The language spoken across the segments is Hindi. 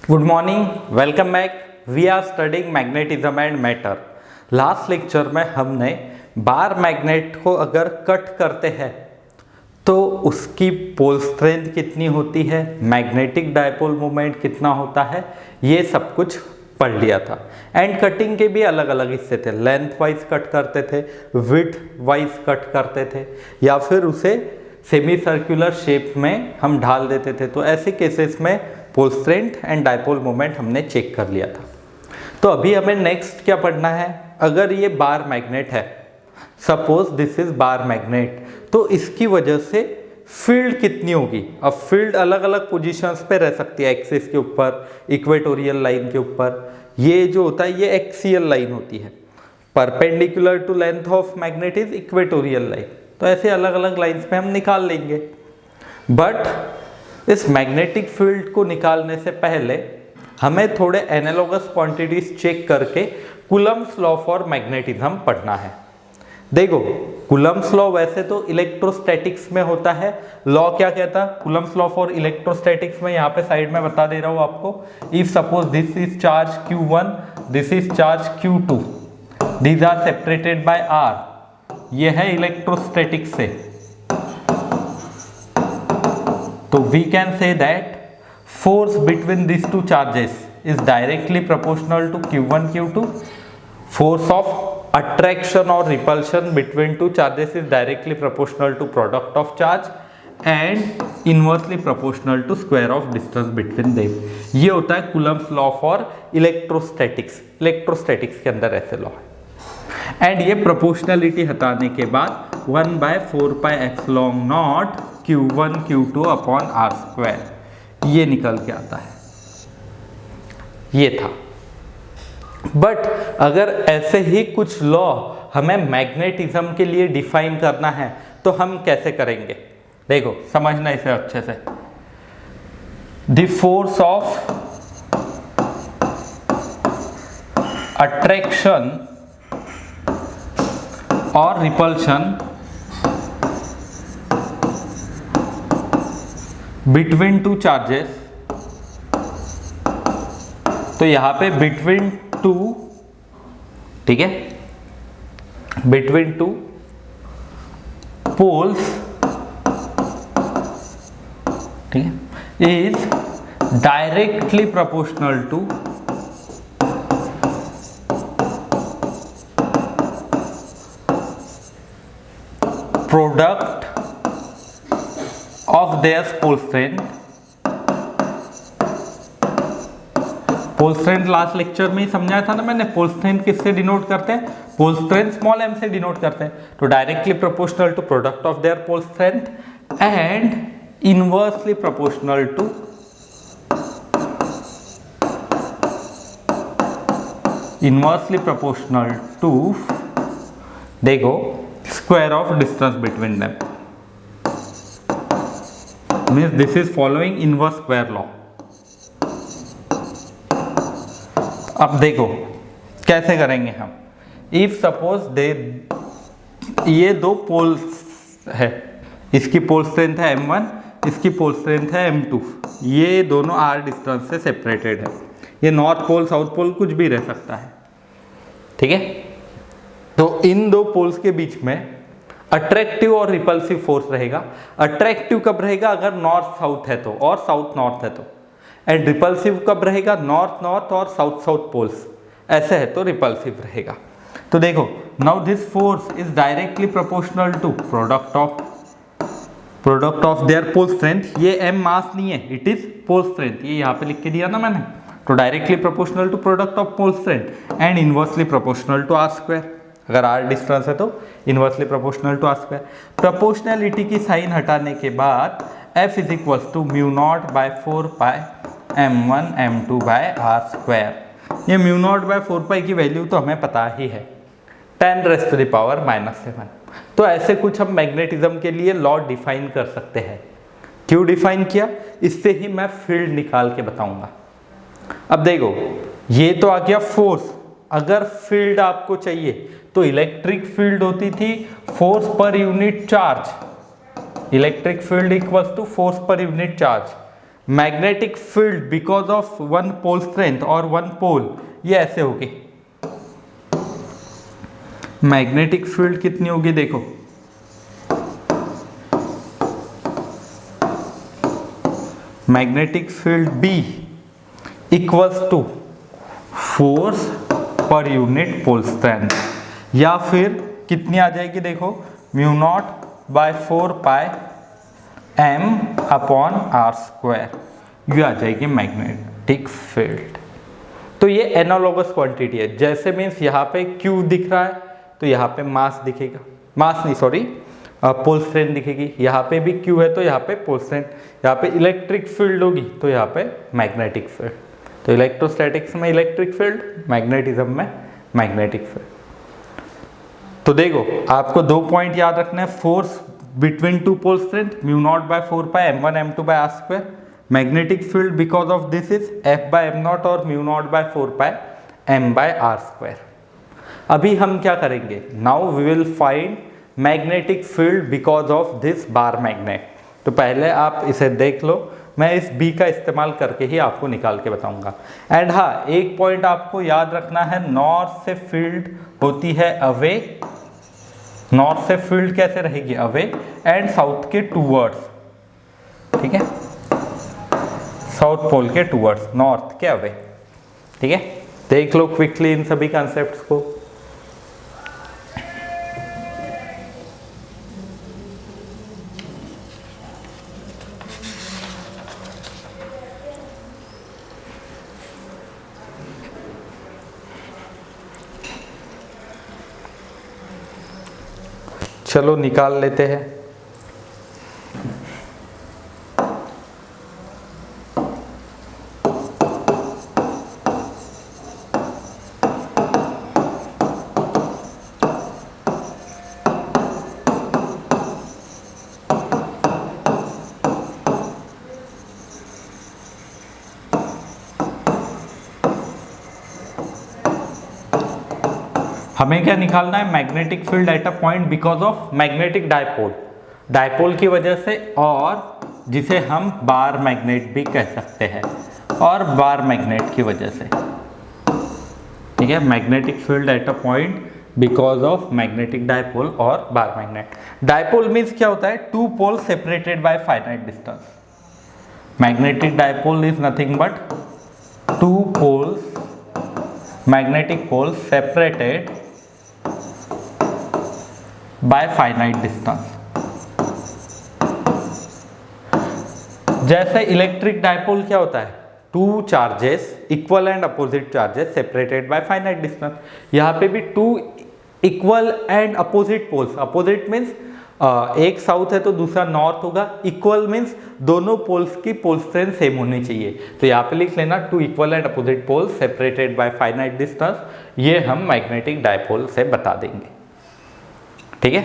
Good morning, welcome back. We are studying magnetism and matter. Last lecture में हमने बार मैग्नेट को अगर कट करते हैं तो उसकी पोल स्ट्रेंथ कितनी होती है, मैग्नेटिक डायपोल मोमेंट कितना होता है, ये सब कुछ पढ़ लिया था। एंड कटिंग के भी अलग अलग हिस्से थे, लेंथ वाइज कट करते थे, विड्थ वाइज कट करते थे, या फिर उसे सेमी सर्कुलर शेप में हम ढाल देते थे। तो ऐसे केसेस में pole strength and dipole moment हमने चेक कर लिया था। तो अभी हमें नेक्स्ट क्या पढ़ना है, अगर ये बार मैग्नेट है, suppose this is bar magnet, तो इसकी वजह से फील्ड कितनी होगी। अब फील्ड अलग अलग पोजीशंस पे रह सकती है, एक्सिस के ऊपर, इक्वेटोरियल लाइन के ऊपर। ये जो होता है ये एक्सियल लाइन होती है, perpendicular to length of magnet is equatorial line. तो ऐसे अलग अलग लाइंस पे हम निकाल लेंगे। बट इस मैग्नेटिक फील्ड को निकालने से पहले हमें थोड़े एनालॉगस क्वांटिटीज चेक करके कूलम्ब्स लॉ फॉर मैग्नेटिज्म पढ़ना है। देखो, कूलम्ब्स लॉ वैसे तो इलेक्ट्रोस्टैटिक्स में होता है। लॉ क्या कहता है कूलम्ब्स लॉ फॉर इलेक्ट्रोस्टैटिक्स में, यहाँ पे साइड में बता दे रहा हूँ आपको। If suppose this is charge Q1, this is charge Q2, these are separated by R, ये है इलेक्ट्रोस्टैटिक्स से। तो we can say that force between this two charges is directly proportional to Q1 Q2। Force of attraction और repulsion between two charges is directly proportional to product of charge and inversely proportional to square of distance between them. ये होता है Coulomb's law for electrostatics. Electrostatics के अंदर ऐसे लॉ है। एंड ये प्रोपोर्शनलिटी हटाने के बाद 1/4πε0 Q1 Q2 upon R square ये निकल के आता है। ये था। बट अगर ऐसे ही कुछ लॉ हमें मैग्नेटिज्म के लिए डिफाइन करना है तो हम कैसे करेंगे, देखो समझना इसे अच्छे से। द फोर्स ऑफ अट्रैक्शन और रिपल्शन बिटवीन टू चार्जेस, तो यहां पे बिटवीन टू, ठीक है, बिटवीन टू पोल्स, ठीक है, is directly proportional to product of their pole strength. Pole strength last lecture में ही समझाया था ना मैंने। पोल स्ट्रेंथ किससे डिनोट करते हैं, पोल स्ट्रेंथ स्मॉल m से डिनोट करते हैं। तो directly proportional to product of their pole strength and inversely proportional to देखो square of distance between them. Means this is following inverse square law. अब देखो कैसे करेंगे हम। इफ सपोज दे ये दो पोल्स है, इसकी पोल स्ट्रेंथ है m1, इसकी पोल स्ट्रेंथ है m2। ये दोनों r डिस्टेंस से सेपरेटेड है। ये नॉर्थ पोल साउथ पोल कुछ भी रह सकता है, ठीक है। तो इन दो पोल्स के बीच में अट्रैक्टिव और रिपल्सिव फोर्स रहेगा। अट्रैक्टिव कब रहेगा, अगर नॉर्थ साउथ है तो, और साउथ नॉर्थ है तो। एंड रिपल्सिव कब रहेगा, नॉर्थ नॉर्थ और साउथ साउथ पोल्स ऐसे है तो रिपल्सिव रहेगा। तो देखो, now this force is directly proportional to product of their pole strength. ये m मास नहीं है, इट इज पोल स्ट्रेंथ। ये यहाँ पे लिख के दिया ना मैंने। तो directly proportional to product of pole strength and inversely proportional to R square. अगर R डिस्टेंस है तो inversely proportional to R square. Proportionality की साइन हटाने के बाद F is equal to μ0/4πm1 m2/R square. ये μ0/4π की वैल्यू तो हमें पता ही है, 10⁻⁻⁷। तो ऐसे कुछ हम मैग्नेटिज्म के लिए लॉ डिफाइन कर सकते हैं। क्यों डिफाइन किया, इससे ही मैं फील्ड निकाल के बताऊंगा। अब देखो, ये तो आ गया फोर्स। अगर फील्ड आपको चाहिए तो इलेक्ट्रिक फील्ड होती थी force per unit charge. Electric field equals to force per unit charge. Magnetic field because of one pole strength और वन पोल, ये ऐसे होगी। मैग्नेटिक फील्ड कितनी होगी देखो, magnetic field B equals to force per unit pole strength, या फिर कितनी आ जाएगी देखो, mu naught by 4 pi m upon R square, ये आ जाएगी मैग्नेटिक फील्ड। तो ये एनालॉगस क्वांटिटी है, जैसे मीन्स यहाँ पे Q दिख रहा है तो यहाँ पे मास दिखेगा, मास नहीं सॉरी पोल स्ट्रेंथ दिखेगी, यहाँ पे भी Q है तो यहाँ पे पोल स्ट्रेंथ, यहाँ पे इलेक्ट्रिक फील्ड होगी तो यहाँ पे मैग्नेटिक फील्ड। तो इलेक्ट्रोस्टैटिक्स में इलेक्ट्रिक फील्ड, मैग्नेटिज्म में मैग्नेटिक फील्ड। तो देखो आपको 2 पॉइंट याद रखना है, force between two pole strength mu naught by 4 pi m1 m2 by R square, magnetic field because of this is f by m naught और mu naught by 4 pi m by R square. अभी हम क्या करेंगे, now we will find magnetic field because of this bar magnet. तो पहले आप इसे देख लो, मैं इस B का इस्तेमाल करके ही आपको निकाल के बताऊंगा। एंड हाँ, एक पॉइंट आपको याद रखना है, नॉर्थ से फील्ड होती है अवे, नॉर्थ से फील्ड कैसे रहेगी अवे, एंड साउथ के टूवर्ड्स, ठीक है, साउथ पोल के टूवर्ड्स, नॉर्थ के अवे, ठीक है। देख लो क्विकली इन सभी कॉन्सेप्ट्स को। चलो निकाल लेते हैं। हमें क्या निकालना है, magnetic field at a point because of magnetic dipole, dipole की वजह से, और जिसे हम बार मैग्नेट भी कह सकते हैं, और बार मैग्नेट की वजह से, ठीक है। Magnetic field at a point because of magnetic dipole और बार मैग्नेट। डायपोल मीन्स क्या होता है, two pole separated by finite distance. Magnetic dipole is nothing but two poles, magnetic poles separated by finite distance। जैसे इलेक्ट्रिक डायपोल क्या होता है, two charges, equal and opposite charges separated by finite distance. यहाँ पे भी two equal and opposite poles, opposite means एक साउथ है तो दूसरा नॉर्थ होगा, इक्वल मीन्स दोनों पोल्स की पोल स्ट्रेंथ सेम होनी चाहिए। तो यहाँ पे लिख लेना two equal and opposite poles separated by finite distance, ये हम मैग्नेटिक डायपोल से बता देंगे, ठीक है।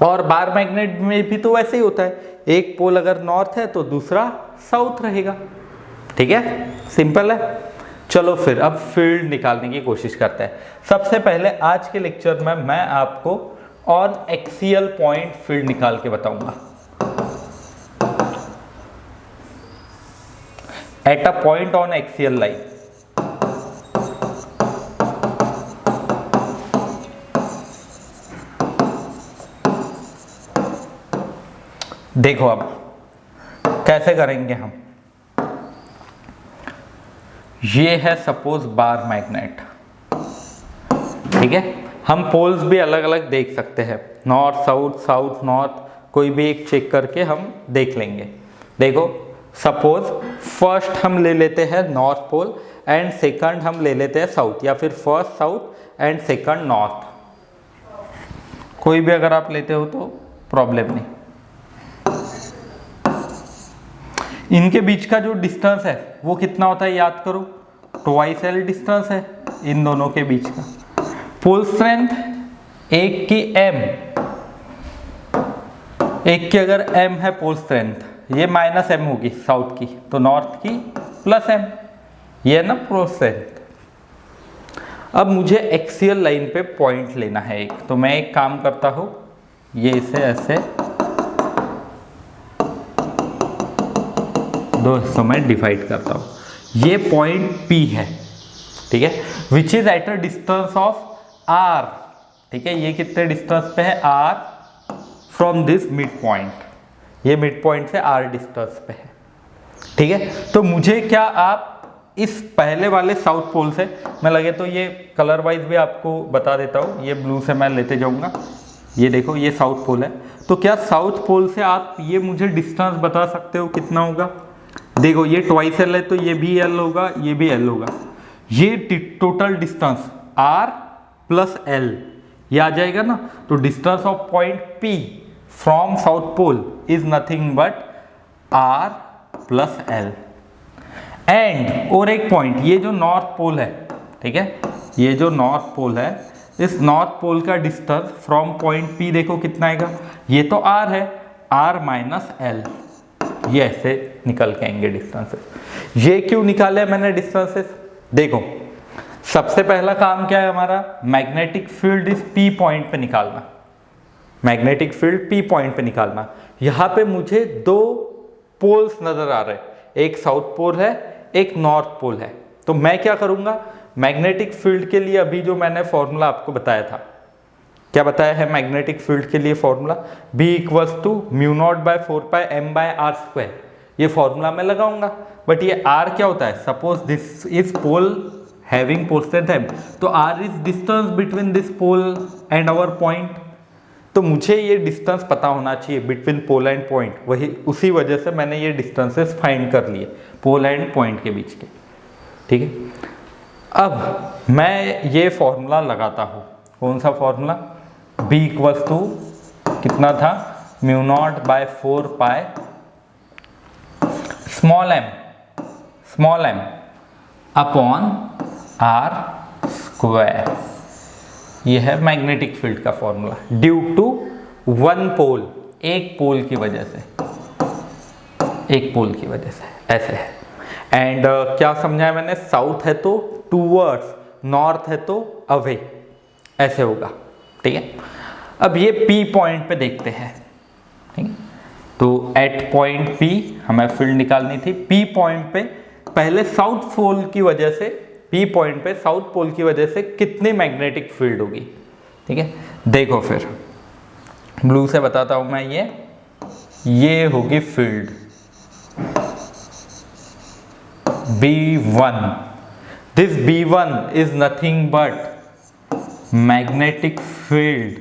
और बार मैग्नेट में भी तो वैसे ही होता है, एक पोल अगर नॉर्थ है तो दूसरा साउथ रहेगा, ठीक है, सिंपल है। चलो फिर अब फील्ड निकालने की कोशिश करते हैं। सबसे पहले आज के लेक्चर में मैं आपको ऑन एक्सियल पॉइंट फील्ड निकाल के बताऊंगा। Eight a point on axial line, देखो अब कैसे करेंगे हम। ये है सपोज बार मैग्नेट, ठीक है। हम पोल्स भी अलग अलग देख सकते हैं, नॉर्थ साउथ, साउथ नॉर्थ, कोई भी एक चेक करके हम देख लेंगे। देखो सपोज फर्स्ट हम ले लेते हैं नॉर्थ पोल एंड सेकंड हम ले लेते हैं साउथ, या फिर first south and second north, कोई भी अगर आप लेते हो तो प्रॉब्लम नहीं। इनके बीच का जो डिस्टेंस है वो कितना होता है याद करो, ट्वाइस एल डिस्टेंस है इन दोनों के बीच का। पोल स्ट्रेंथ एक की m, एक की अगर m है पोल स्ट्रेंथ, ये माइनस m होगी साउथ की, तो नॉर्थ की प्लस m, ये है ना पोल स्ट्रेंथ। अब मुझे एक्सियल लाइन पे पॉइंट लेना है एक, तो मैं एक काम करता हूं, ये इसे ऐसे दो हिस्सों में डिवाइड करता हूँ। ये पॉइंट P है, ठीक है, which is at a distance of R, ठीक है, ये कितने डिस्टेंस पे है R from this mid point, ये मिड पॉइंट से R डिस्टेंस पे है, ठीक है। तो मुझे क्या आप इस पहले वाले साउथ पोल से, मैं लगे तो ये कलर वाइज भी आपको बता देता हूँ, ये ब्लू से मैं लेते जाऊँगा, ये देखो ये साउथ पोल है, तो क्या साउथ पोल से आप ये मुझे डिस्टेंस बता सकते हो कितना होगा? देखो ये ट्वाइस एल है तो ये भी एल होगा, ये भी एल होगा, ये total distance R plus L ये आ जाएगा ना। तो distance of point P from south pole is nothing but R plus L। And और एक पॉइंट, ये जो नॉर्थ पोल है, ठीक है, ये जो नॉर्थ पोल है, इस नॉर्थ पोल का डिस्टेंस फ्रॉम पॉइंट P देखो कितना आएगा, ये तो R है, R माइनस L, ये ऐसे निकल के आएंगे डिस्टेंसेस। ये क्यों निकाले मैंने डिस्टेंसेस? देखो सबसे पहला काम क्या है हमारा, मैग्नेटिक फील्ड इस P पॉइंट पे निकालना, मैग्नेटिक फील्ड P पॉइंट पे निकालना। यहाँ पे मुझे दो पोल्स नजर आ रहे हैं, एक साउथ पोल है, एक नॉर्थ पोल है। तो मैं क्या करूंगा, मैग्नेटिक फील्ड के लिए अभी जो मैंने फॉर्मूला आपको बताया था, क्या बताया है मैग्नेटिक फील्ड के लिए formula, B equals to mu naught by 4πm/r², ये फॉर्मूला मैं लगाऊंगा। बट ये R क्या होता है, suppose this is pole having pole strength m, तो R is distance between this pole and our point. तो मुझे ये डिस्टेंस पता होना चाहिए बिटवीन पोल एंड पॉइंट, वही उसी वजह से मैंने ये डिस्टेंसेस फाइंड कर लिए पोल एंड पॉइंट के बीच के, ठीक है। अब मैं ये फॉर्मूला लगाता हूँ, कौन सा फॉर्मूला, B इक्वल्स टू कितना था, mu naught by 4π small m upon R², ये है मैग्नेटिक फील्ड का formula, due to one pole, एक पोल की वजह से, एक पोल की वजह से ऐसे है। एंड क्या समझाया मैंने, साउथ है तो टूवर्ड्स, नॉर्थ है तो अवे, ऐसे होगा, ठीक है। अब ये P पॉइंट पे देखते हैं, ठीक है, तो एट पॉइंट P हमें फील्ड निकालनी थी। P पॉइंट पे पहले साउथ पोल की वजह से, P पॉइंट पे साउथ पोल की वजह से कितनी मैग्नेटिक फील्ड होगी, ठीक है। देखो फिर ब्लू से बताता हूं मैं, ये होगी field B1, this B1 is nothing but magnetic field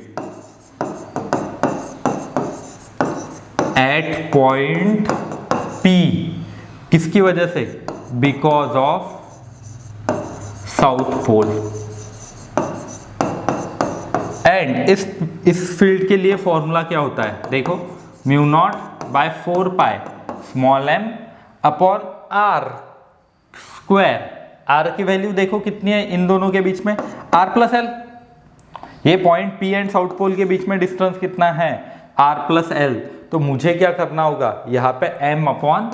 at point P, किसकी वजह से, because of south pole. And इस फील्ड के लिए फॉर्मूला क्या होता है, देखो mu naught by 4π small m upon R²। R की वैल्यू देखो कितनी है इन दोनों के बीच में, R प्लस L। ये point P and south pole के बीच में डिस्टेंस कितना है, R प्लस L। तो मुझे क्या करना होगा, यहाँ पे m upon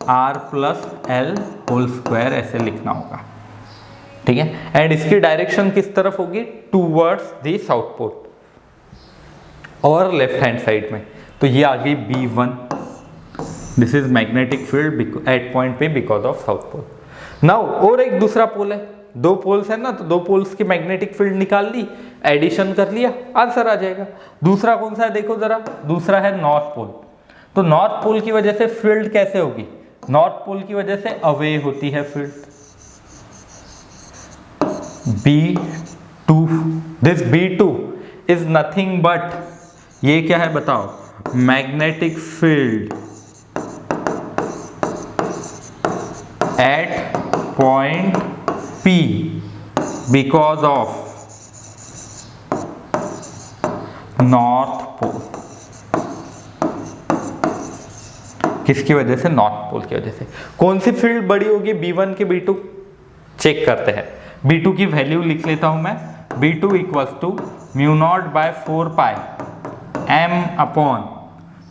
R plus L whole square ऐसे लिखना होगा, ठीक है। एंड इसकी डायरेक्शन किस तरफ होगी, टूवर्ड्स द साउथ पोल और लेफ्ट हैंड साइड में। तो ये आ गई B1, this is magnetic field at point P because of south pole. Now और एक दूसरा पोल है, दो पोल्स है ना, तो दो पोल्स की मैग्नेटिक फील्ड निकाल ली, एडिशन कर लिया, आंसर आ जाएगा। दूसरा कौन सा है देखो जरा, दूसरा है नॉर्थ पोल। तो नॉर्थ पोल की वजह से फील्ड कैसे होगी, नॉर्थ पोल की वजह से अवे होती है field B2, this B2 is nothing but, ये क्या है बताओ, magnetic field at point P because of north pole. किसकी वजह से, नॉर्थ पोल की वजह से। कौन सी फील्ड बड़ी होगी, B1 की B2, चेक करते हैं। B2 की वैल्यू लिख लेता हूं मैं, B2 equals to mu naught by 4π m upon,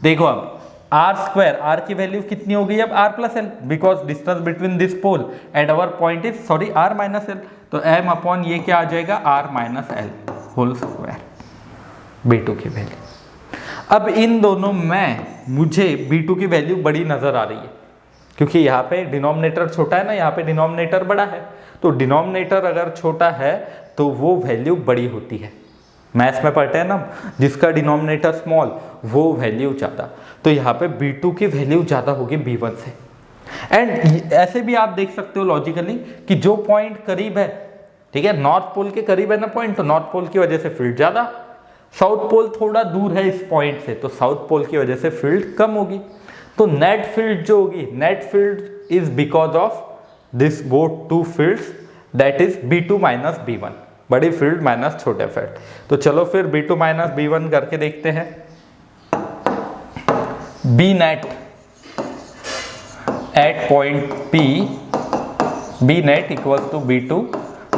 देखो अब R², R की वैल्यू कितनी हो गई अब, R plus L, because distance between this pole and our point is sorry R minus L, तो m अपॉन ये क्या आ जाएगा, R minus L whole square, B2 की वैल्यू। अब इन दोनों में मुझे B2 की वैल्यू बड़ी नजर आ रही है, क्योंकि यहाँ पे डिनोमिनेटर छोटा है ना, यहाँ पे डिनोमिनेटर बड़ा है, तो डिनोमिनेटर अगर छोटा है तो वो वैल्यू बड़ी होती है। मैथ्स में पढ़ते हैं ना, जिसका डिनोमिनेटर स्मॉल वो वैल्यू ज़्यादा, तो यहाँ पे B2 की वैल्यू ज़्यादा होगी B1 से। एंड ऐसे भी आप देख सकते हो लॉजिकली कि जो पॉइंट करीब है, ठीक है, नॉर्थ पोल के करीब है ना पॉइंट, तो नॉर्थ पोल की वजह से फील्ड ज़्यादा, साउथ पोल थोड़ा दूर है इस पॉइंट से, तो साउथ पोल की वजह से फील्ड कम होगी। तो नेट फील्ड जो होगी, net field is because of this both two fields, that is B2 minus B1, बड़ी फील्ड माइनस छोटे फील्ड। तो चलो फिर B2 माइनस B1 करके देखते हैं। B net at point P, B net equals to B2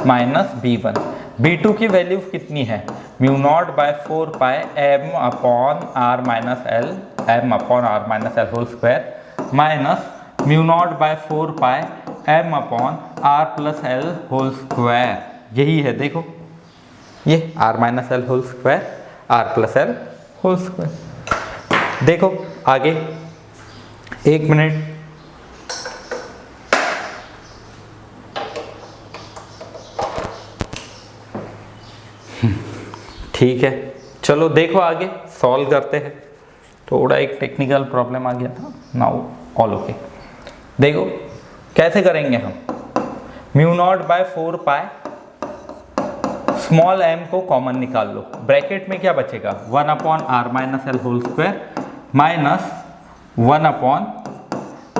minus B1। B2 की वैल्यू कितनी है, mu naught by 4 pi m upon r minus L, m upon r minus L whole square minus mu naught by 4 pi m upon r plus L whole square. यही है, देखो ये r minus L whole square, r plus L whole square. देखो आगे, एक मिनट, ठीक है, चलो देखो आगे सॉल्व करते हैं। थोड़ा एक टेक्निकल प्रॉब्लम आ गया था, नाउ ऑल ओके। देखो कैसे करेंगे हम, mu naught by 4 pi, small m को कॉमन निकाल लो, ब्रैकेट में क्या बचेगा 1 upon r minus L whole square minus 1 upon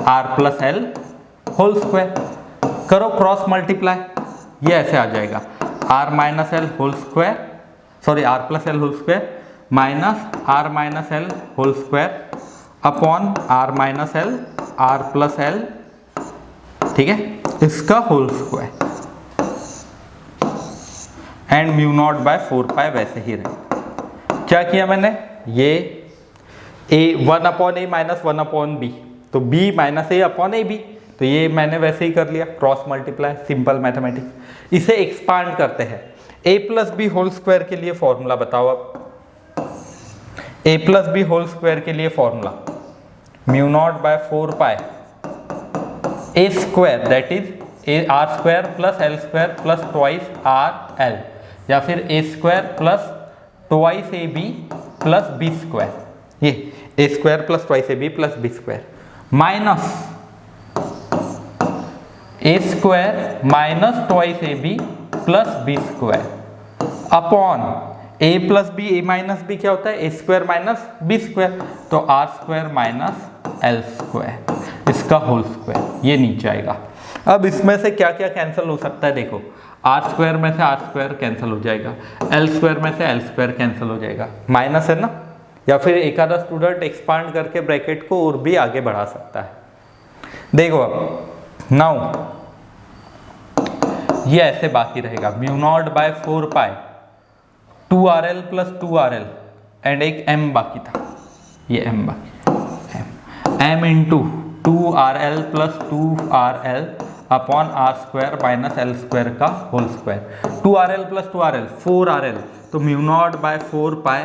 r plus L whole square. करो क्रॉस मल्टीप्लाई, ये ऐसे आ जाएगा r minus L whole square, sorry r plus L whole square minus r minus L whole square upon r minus L r plus L, ठीक है, इसका whole square and mu naught by 4 pi वैसे ही रहेगा। क्या किया मैंने, ये a 1 upon a minus 1 upon b, तो b minus a upon a b, तो ये मैंने वैसे ही कर लिया, क्रॉस मल्टीप्लाई, सिंपल मैथमेटिक्स। इसे एक्सपांड करते हैं, a plus B whole square के लिए फॉर्मूला बताओ। अब a plus B whole square के लिए formula mu naught by 4 pi a square, that is are square plus L square plus twice R L, या फिर a square plus twice A B plus B square, ये a square plus twice A B plus B square minus a square minus twice A B plus B square upon a plus B, a minus B क्या होता है, a square minus B square, तो R square minus L square, इसका होल स्क्वायर, ये नीचे आएगा। अब इसमें से क्या क्या कैंसिल हो सकता है, देखो आर स्क्वायर में से आर स्क्वायर कैंसिल हो जाएगा, एल स्क्वायर में से एल स्क्वायर कैंसिल हो जाएगा, माइनस है ना, या फिर एक आधा स्टूडेंट एक्सपांड करके ब्रैकेट को और भी आगे बढ़ा सकता है। देखो अब नाउ ये ऐसे बाकी रहेगा, mu naught by 4 pi 2RL plus 2RL and एक m बाकी था, ये m बाकी, m into 2RL plus 2RL upon R square minus L square का whole square, 2RL plus 2RL 4RL, तो mu naught by 4 pi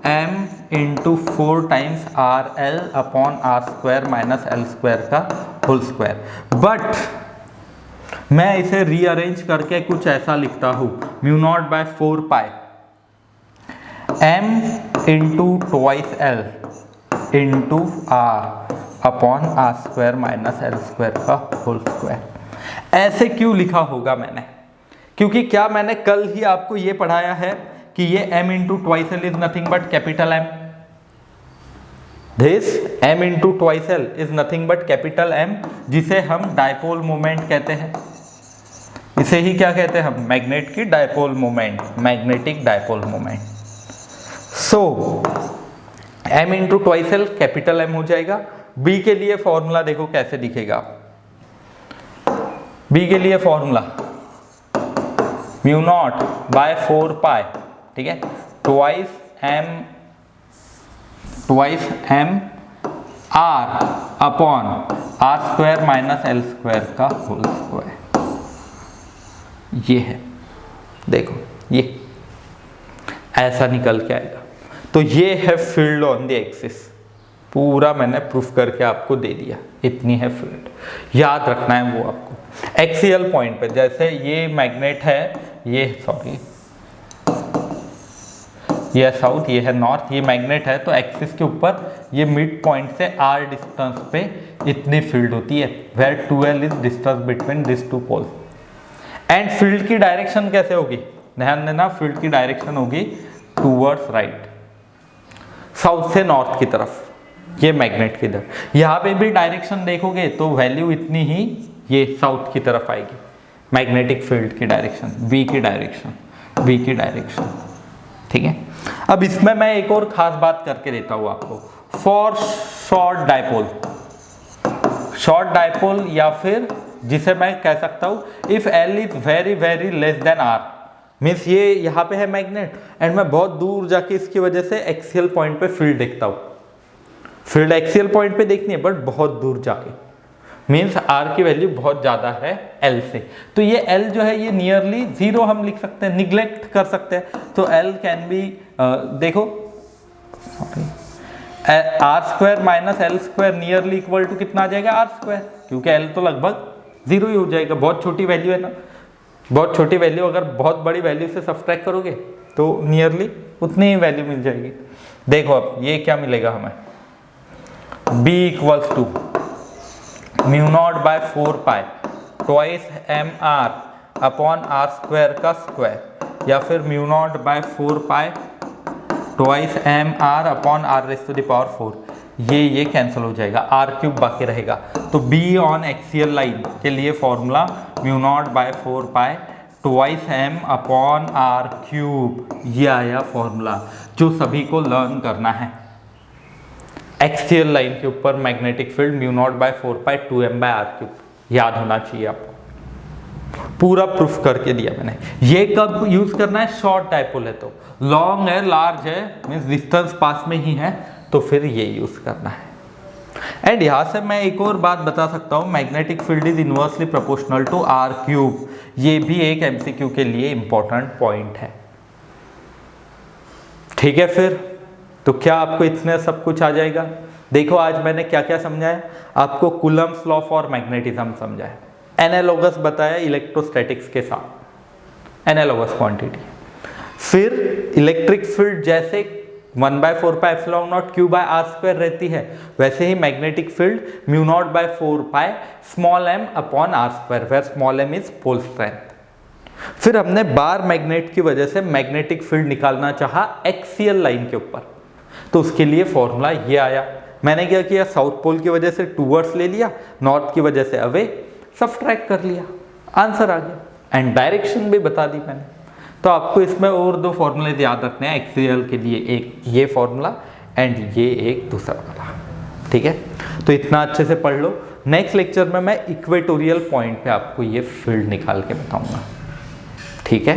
m into 4 times RL upon R square minus L square का होल स्क्वायर। बट मैं इसे रीअरेंज करके कुछ ऐसा लिखता हूँ, mu naught by 4 pi m into twice L into R upon R square minus L square का होल स्क्वायर। ऐसे क्यों लिखा होगा मैंने, क्योंकि क्या मैंने कल ही आपको ये पढ़ाया है कि ये m into twice L is nothing but capital M, this m into twice L is nothing but capital M, जिसे हम डायपोल मोमेंट कहते हैं। इसे ही क्या कहते हैं हम, मैग्नेट की dipole moment, magnetic dipole moment. So m into twice L capital M हो जाएगा। b के लिए फॉर्मूला देखो कैसे दिखेगा, b के लिए formula mu naught by 4 pi, ठीक है, twice m r upon R square minus L square का होल स्क्वायर, ये है, देखो ये ऐसा निकल के आएगा। तो ये है फील्ड ऑन द एक्सिस, पूरा मैंने प्रूफ करके आपको दे दिया, इतनी है फील्ड, याद रखना है वो आपको। एक्सियल पॉइंट पे जैसे ये मैग्नेट है, ये सॉरी ये साउथ, ये है नॉर्थ, ये मैग्नेट है, तो एक्सिस के ऊपर ये मिड पॉइंट से r डिस्टेंस पे इतनी फील्ड होती है, where 2l is distance between this two pole. And field की डायरेक्शन कैसे होगी, ध्यान देना, फील्ड की डायरेक्शन होगी टूवर्ड्स राइट, साउथ से नॉर्थ की तरफ, ये मैग्नेट की तरफ। यहाँ पे भी डायरेक्शन देखोगे तो वैल्यू इतनी ही ये साउथ की तरफ आएगी, मैग्नेटिक फील्ड की डायरेक्शन, v की डायरेक्शन, v की डायरेक्शन, ठीक है। अब इसमें मैं एक और खास बात करके देता हूं आपको, for short dipole, short dipole, या फिर जिसे मैं कह सकता हूं if L is very very less than R, means ये यहाँ पे है मैग्नेट एंड मैं बहुत दूर जाके इसकी वजह से एक्सियल पॉइंट पे फील्ड देखता हूँ, फील्ड एक्सियल पॉइंट पे देखनी है बट बहुत दूर जाके, मीन्स R की वैल्यू बहुत ज़्यादा है L से, तो ये L जो है ये नियरली 0 हम लिख सकते हैं, निग्लेक्ट कर सकते हैं, तो L कैन बी देखो R square minus L square nearly equal to कितना आ जाएगा, R स्क्वायर, क्योंकि L तो लगभग 0 ही हो जाएगा, बहुत छोटी वैल्यू है ना, बहुत छोटी वैल्यू अगर बहुत बड़ी वैल्यू से सब्सट्रैक्ट करोगे तो नियरली उतनी ही वैल्यू मिल जाएगी। देखो अब ये क्या मिलेगा हमें, B equals to mu naught by 4 pi twice mr upon r square का स्क्वायर, या फिर mu naught by 4 pi twice mr upon r raise to the power 4, ये कैंसिल हो जाएगा, r क्यूब बाकी रहेगा। तो B ऑन एक्सियल लाइन के लिए formula mu naught by 4 pi twice m upon r cube, ये आया फॉर्मूला जो सभी को लर्न करना है। एक्सियल लाइन के ऊपर magnetic field mu naught by 4 pi 2m by r cube, याद होना चाहिए आपको, पूरा प्रूफ करके दिया मैंने। ये कब यूज करना है, शॉर्ट डायपोल है तो, लॉन्ग है लार्ज है मीन्स डिस्टेंस पास में ही है तो फिर ये यूज करना है। एंड यहाँ से मैं एक और बात बता सकता हूँ, magnetic field is inversely proportional to r cube, ये भी एक MCQ के लिए इंपॉर्टेंट पॉइंट है, ठीक है। फिर तो क्या आपको इतने सब कुछ आ जाएगा। देखो आज मैंने क्या क्या समझाया आपको, कूलम्स लॉ फॉर मैग्नेटिज्म समझाया, एनालॉगस बताया इलेक्ट्रोस्टैटिक्स के साथ, एनालॉगस क्वांटिटी। फिर इलेक्ट्रिक फील्ड जैसे 1/4 pi epsilon naught q by r square रहती है, वैसे ही magnetic field mu naught by 4 pi small m upon r square, where small m is pole strength. फिर हमने बार मैग्नेट की वजह से मैग्नेटिक फील्ड निकालना चाहा एक्सियल लाइन के ऊपर, तो उसके लिए फॉर्मूला ये आया। मैंने क्या किया, साउथ पोल की वजह से टूवर्ड्स ले लिया, नॉर्थ की वजह से अवे, सब्सट्रैक्ट कर लिया, आंसर आ गया। एंड डायरेक्शन भी बता दी मैंने। तो आपको इसमें और 2 फॉर्मूले याद रखने हैं, एक्सियल के लिए एक ये फॉर्मूला एंड ये एक दूसरा वाला, ठीक है। तो इतना अच्छे से पढ़ लो। नेक्स्ट लेक्चर में मैं इक्वेटोरियल पॉइंट पे आपको ये फील्ड निकाल के बताऊंगा, ठीक है।